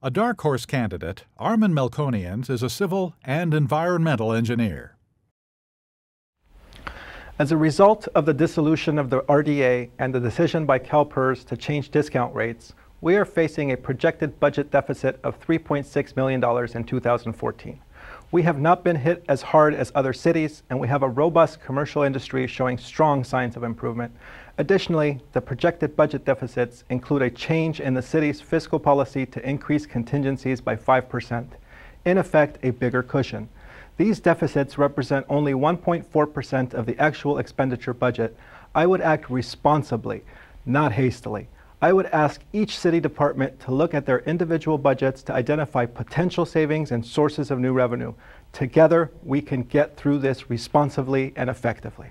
A dark horse candidate, Armin Melnikov is a civil and environmental engineer. As a result of the dissolution of the RDA and the decision by CalPERS to change discount rates, we are facing a projected budget deficit of $3.6 million in 2014. We have not been hit as hard as other cities, and we have a robust commercial industry showing strong signs of improvement. Additionally, the projected budget deficits include a change in the city's fiscal policy to increase contingencies by 5%, in effect a bigger cushion. These deficits represent only 1.4% of the actual expenditure budget. I would act responsibly, not hastily. I would ask each city department to look at their individual budgets to identify potential savings and sources of new revenue. Together, we can get through this responsibly and effectively.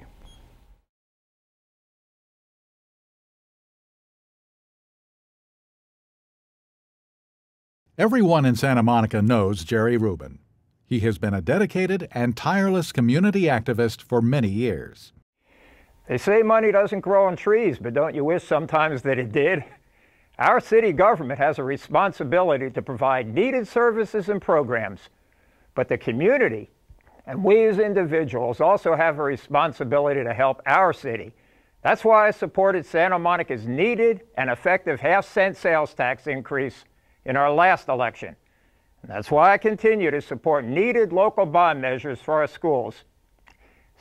Everyone in Santa Monica knows Jerry Rubin. He has been a dedicated and tireless community activist for many years. They say money doesn't grow on trees, but don't you wish sometimes that it did? Our city government has a responsibility to provide needed services and programs, but the community and we as individuals also have a responsibility to help our city. That's why I supported Santa Monica's needed and effective half-cent sales tax increase in our last election. And that's why I continue to support needed local bond measures for our schools.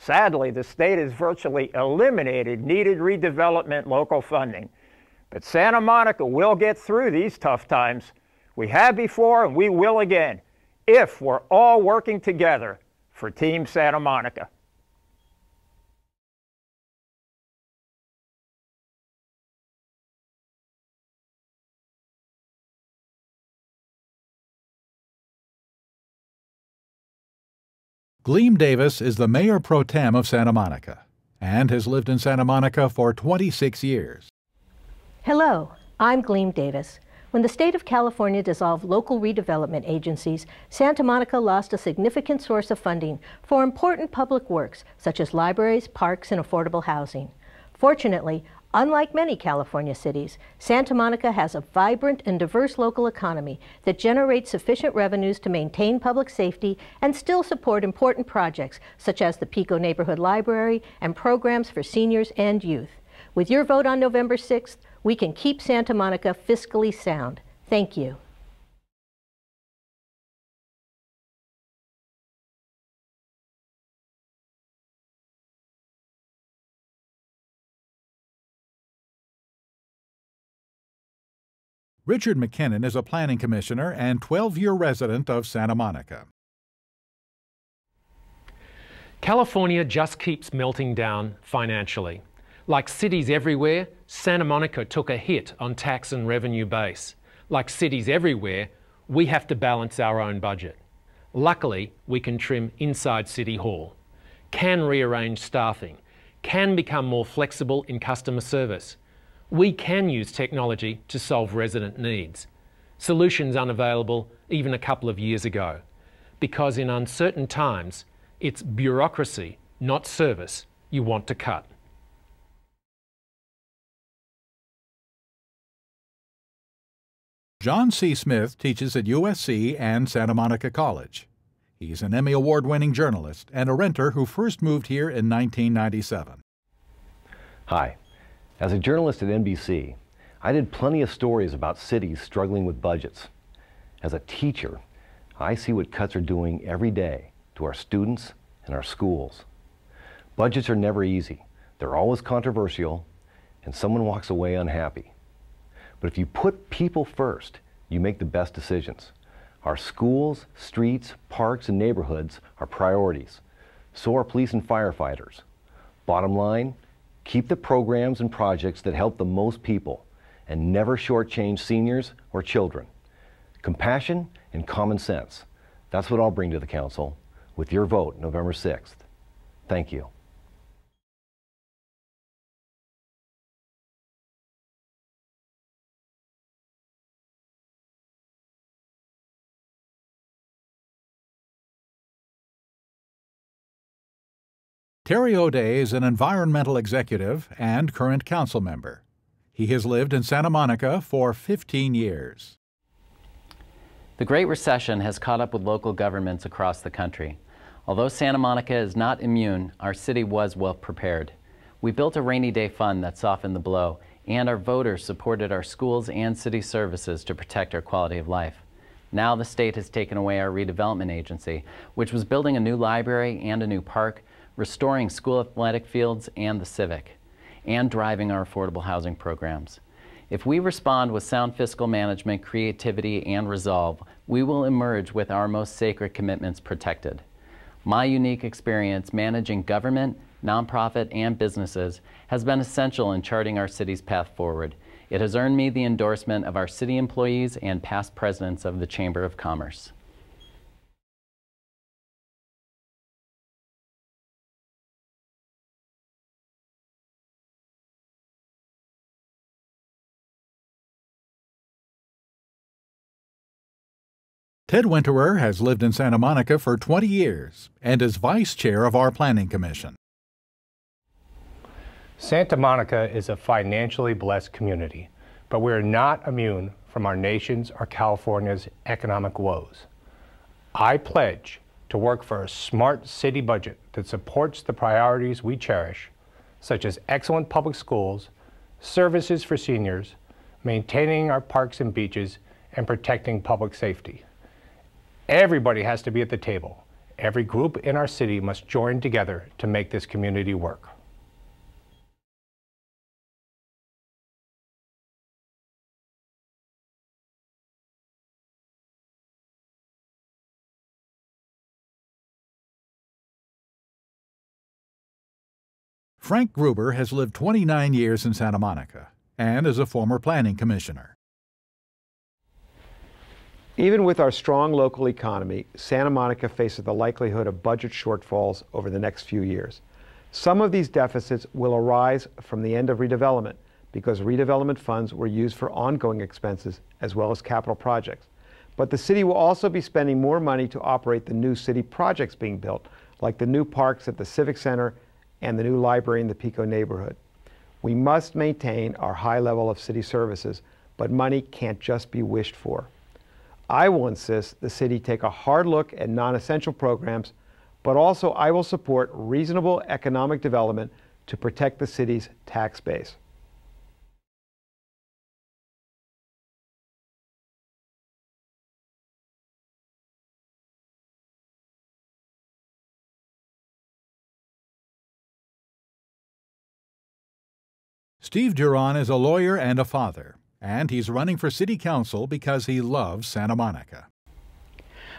Sadly, the state has virtually eliminated needed redevelopment local funding. But Santa Monica will get through these tough times. We have before and we will again, if we're all working together for Team Santa Monica. Gleim Davis is the mayor pro tem of Santa Monica and has lived in Santa Monica for 26 years. Hello, I'm Gleim Davis. When the state of California dissolved local redevelopment agencies, Santa Monica lost a significant source of funding for important public works such as libraries, parks, and affordable housing. Fortunately, unlike many California cities, Santa Monica has a vibrant and diverse local economy that generates sufficient revenues to maintain public safety and still support important projects such as the Pico Neighborhood Library and programs for seniors and youth. With your vote on November 6th, we can keep Santa Monica fiscally sound. Thank you. Richard McKennon is a planning commissioner and 12-year resident of Santa Monica. California just keeps melting down financially. Like cities everywhere, Santa Monica took a hit on tax and revenue base. Like cities everywhere, we have to balance our own budget. Luckily, we can trim inside City Hall, can rearrange staffing, can become more flexible in customer service. We can use technology to solve resident needs, solutions unavailable even a couple of years ago, because in uncertain times, it's bureaucracy, not service, you want to cut. Jhansi Smith teaches at USC and Santa Monica College. He's an Emmy Award-winning journalist and a renter who first moved here in 1997. Hi. As a journalist at NBC, I did plenty of stories about cities struggling with budgets. As a teacher, I see what cuts are doing every day to our students and our schools. Budgets are never easy. They're always controversial, and someone walks away unhappy. But if you put people first, you make the best decisions. Our schools, streets, parks, and neighborhoods are priorities. So are police and firefighters. Bottom line, keep the programs and projects that help the most people and never shortchange seniors or children. Compassion and common sense. That's what I'll bring to the council with your vote November 6th. Thank you. Theriot is an environmental executive and current council member. He has lived in Santa Monica for 15 years. The Great Recession has caught up with local governments across the country. Although Santa Monica is not immune, our city was well prepared. We built a rainy day fund that softened the blow, and our voters supported our schools and city services to protect our quality of life. Now the state has taken away our redevelopment agency, which was building a new library and a new park, restoring school athletic fields and the Civic, and driving our affordable housing programs. If we respond with sound fiscal management, creativity, and resolve, we will emerge with our most sacred commitments protected. My unique experience managing government, nonprofit, and businesses has been essential in charting our city's path forward. It has earned me the endorsement of our city employees and past presidents of the Chamber of Commerce. Ted Winterer has lived in Santa Monica for 20 years and is vice chair of our Planning Commission. Santa Monica is a financially blessed community, but we're not immune from our nation's or California's economic woes. I pledge to work for a smart city budget that supports the priorities we cherish, such as excellent public schools, services for seniors, maintaining our parks and beaches, and protecting public safety. Everybody has to be at the table. Every group in our city must join together to make this community work. Frank Gruber has lived 29 years in Santa Monica and is a former planning commissioner. Even with our strong local economy, Santa Monica faces the likelihood of budget shortfalls over the next few years. Some of these deficits will arise from the end of redevelopment because redevelopment funds were used for ongoing expenses as well as capital projects. But the city will also be spending more money to operate the new city projects being built, like the new parks at the Civic Center and the new library in the Pico neighborhood. We must maintain our high level of city services, but money can't just be wished for. I will insist the city take a hard look at non-essential programs, but also I will support reasonable economic development to protect the city's tax base. Steve Doron is a lawyer and a father, and he's running for city council because he loves Santa Monica.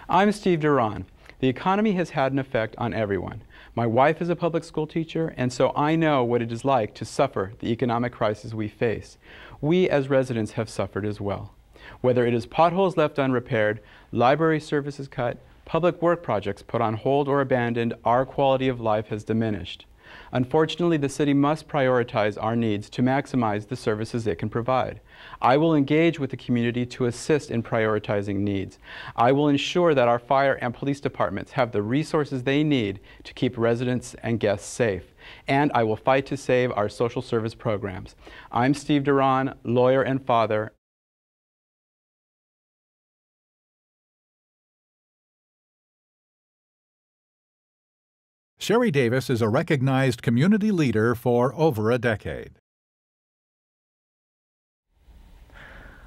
I'm Steve Doron. The economy has had an effect on everyone. My wife is a public school teacher, and so I know what it is like to suffer the economic crisis we face. We as residents have suffered as well. Whether it is potholes left unrepaired, library services cut, public work projects put on hold or abandoned, our quality of life has diminished. Unfortunately, the city must prioritize our needs to maximize the services it can provide. I will engage with the community to assist in prioritizing needs. I will ensure that our fire and police departments have the resources they need to keep residents and guests safe. And I will fight to save our social service programs. I'm Steve Doron, lawyer and father. Sherry Davis is a recognized community leader for over a decade.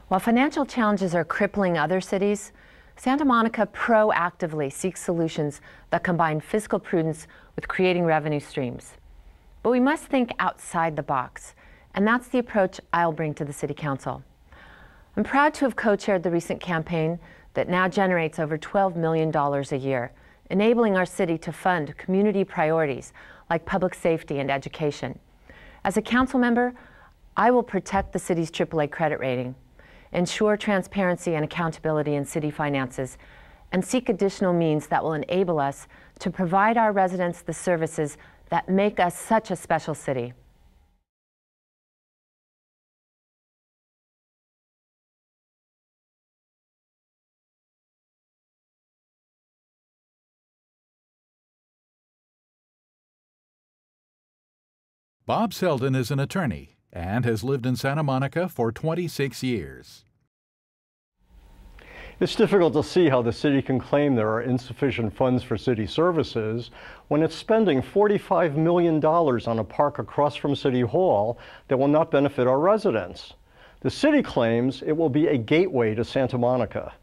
While financial challenges are crippling other cities, Santa Monica proactively seeks solutions that combine fiscal prudence with creating revenue streams. But we must think outside the box, and that's the approach I'll bring to the City Council. I'm proud to have co-chaired the recent campaign that now generates over $12 million a year, enabling our city to fund community priorities like public safety and education. As a council member, I will protect the city's AAA credit rating, ensure transparency and accountability in city finances, and seek additional means that will enable us to provide our residents the services that make us such a special city. Bob Sheldon is an attorney and has lived in Santa Monica for 26 years. It's difficult to see how the city can claim there are insufficient funds for city services when it's spending $45 million on a park across from City Hall that will not benefit our residents. The city claims it will be a gateway to Santa Monica.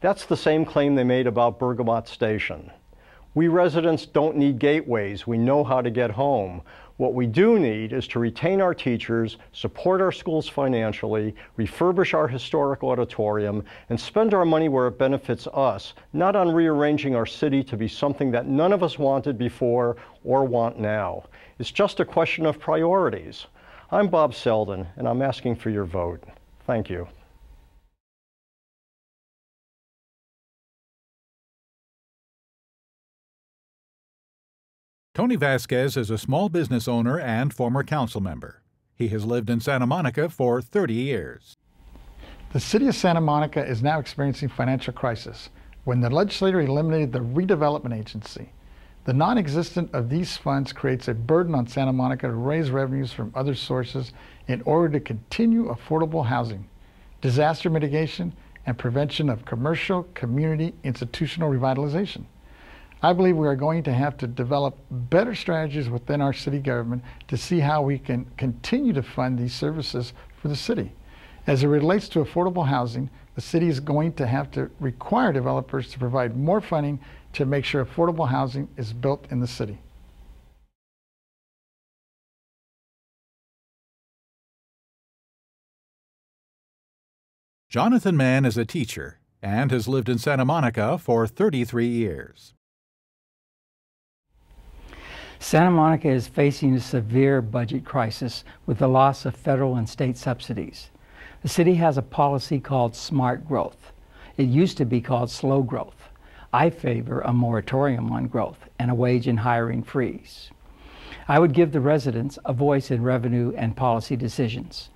That's the same claim they made about Bergamot Station. We residents don't need gateways. We know how to get home. What we do need is to retain our teachers, support our schools financially, refurbish our historic auditorium, and spend our money where it benefits us, not on rearranging our city to be something that none of us wanted before or want now. It's just a question of priorities. I'm Bob Sheldon, and I'm asking for your vote. Thank you. Tony Vasquez is a small business owner and former council member. He has lived in Santa Monica for 30 years. The city of Santa Monica is now experiencing financial crisis when the legislature eliminated the redevelopment agency. The non-existence of these funds creates a burden on Santa Monica to raise revenues from other sources in order to continue affordable housing, disaster mitigation, and prevention of commercial, community, institutional revitalization. I believe we are going to have to develop better strategies within our city government to see how we can continue to fund these services for the city. As it relates to affordable housing, the city is going to have to require developers to provide more funding to make sure affordable housing is built in the city. Jonathan Mann is a teacher and has lived in Santa Monica for 33 years. Santa Monica is facing a severe budget crisis with the loss of federal and state subsidies. The city has a policy called smart growth. It used to be called slow growth. I favor a moratorium on growth and a wage and hiring freeze. I would give the residents a voice in revenue and policy decisions.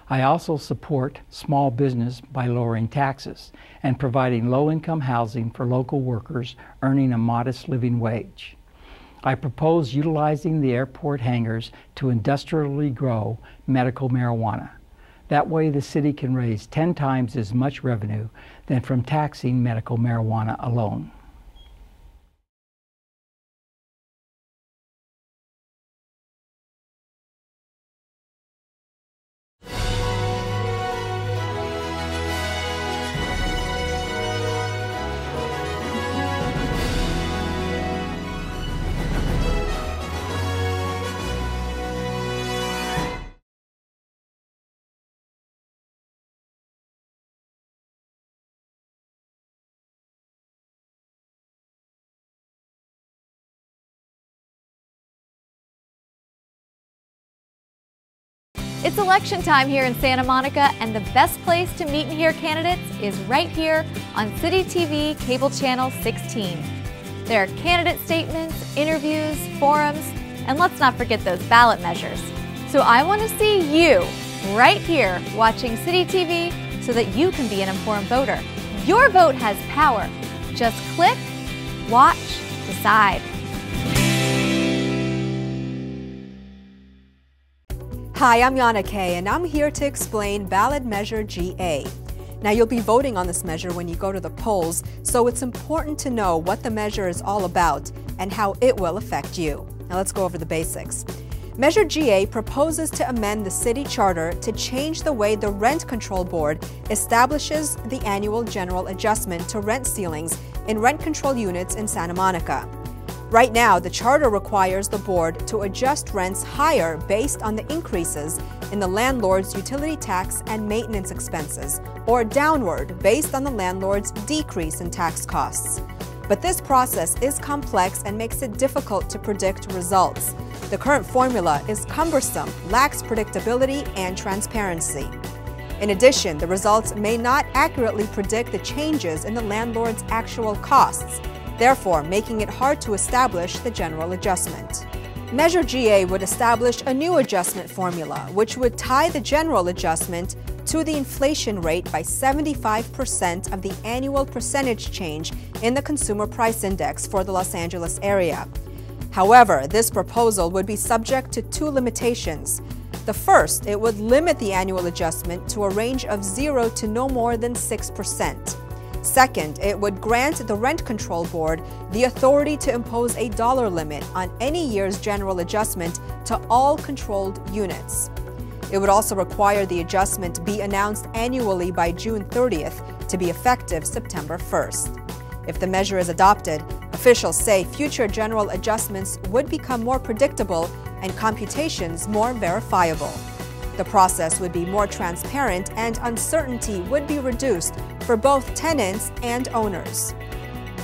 I also support small business by lowering taxes and providing low-income housing for local workers earning a modest living wage. I propose utilizing the airport hangars to industrially grow medical marijuana. That way the city can raise 10 times as much revenue than from taxing medical marijuana alone. It's election time here in Santa Monica, and the best place to meet and hear candidates is right here on City TV Cable Channel 16. There are candidate statements, interviews, forums, and let's not forget those ballot measures. So I want to see you right here watching City TV so that you can be an informed voter. Your vote has power. Just click, watch, decide. Hi, I'm Yana Kay, and I'm here to explain Ballot Measure GA. Now, you'll be voting on this measure when you go to the polls, so it's important to know what the measure is all about and how it will affect you. Now, let's go over the basics. Measure GA proposes to amend the city charter to change the way the Rent Control Board establishes the annual general adjustment to rent ceilings in rent control units in Santa Monica. Right now, the charter requires the board to adjust rents higher based on the increases in the landlord's utility tax and maintenance expenses, or downward based on the landlord's decrease in tax costs. But this process is complex and makes it difficult to predict results. The current formula is cumbersome, lacks predictability and transparency. In addition, the results may not accurately predict the changes in the landlord's actual costs, therefore making it hard to establish the general adjustment. Measure GA would establish a new adjustment formula, which would tie the general adjustment to the inflation rate by 75% of the annual percentage change in the Consumer Price Index for the Los Angeles area. However, this proposal would be subject to two limitations. The first, it would limit the annual adjustment to a range of 0 to no more than 6%. Second, it would grant the Rent Control Board the authority to impose a dollar limit on any year's general adjustment to all controlled units. It would also require the adjustment be announced annually by June 30th to be effective September 1st. If the measure is adopted, officials say future general adjustments would become more predictable and computations more verifiable. The process would be more transparent and uncertainty would be reduced for both tenants and owners.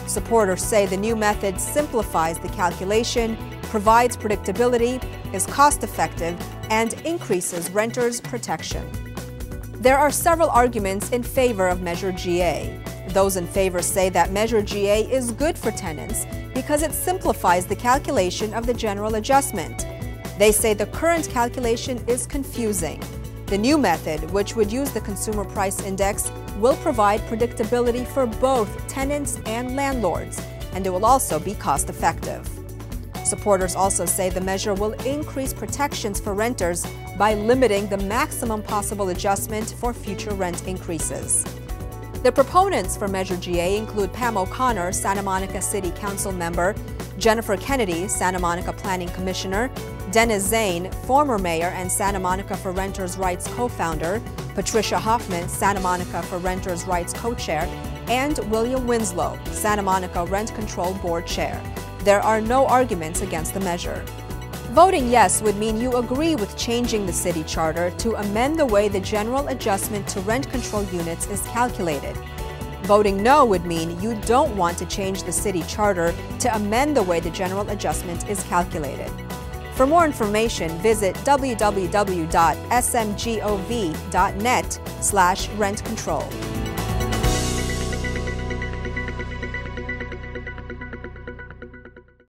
Supporters say the new method simplifies the calculation, provides predictability, is cost-effective, and increases renters' protection. There are several arguments in favor of Measure GA. Those in favor say that Measure GA is good for tenants because it simplifies the calculation of the general adjustment. They say the current calculation is confusing. The new method, which would use the Consumer Price Index, will provide predictability for both tenants and landlords, and it will also be cost-effective. Supporters also say the measure will increase protections for renters by limiting the maximum possible adjustment for future rent increases. The proponents for Measure GA include Pam O'Connor, Santa Monica City Council member, Jennifer Kennedy, Santa Monica Planning Commissioner, Dennis Zane, former mayor and Santa Monica for Renters' Rights co-founder, Patricia Hoffman, Santa Monica for Renters' Rights co-chair, and William Winslow, Santa Monica Rent Control Board chair. There are no arguments against the measure. Voting yes would mean you agree with changing the city charter to amend the way the general adjustment to rent control units is calculated. Voting no would mean you don't want to change the city charter to amend the way the general adjustment is calculated. For more information, visit www.smgov.net/rentcontrol.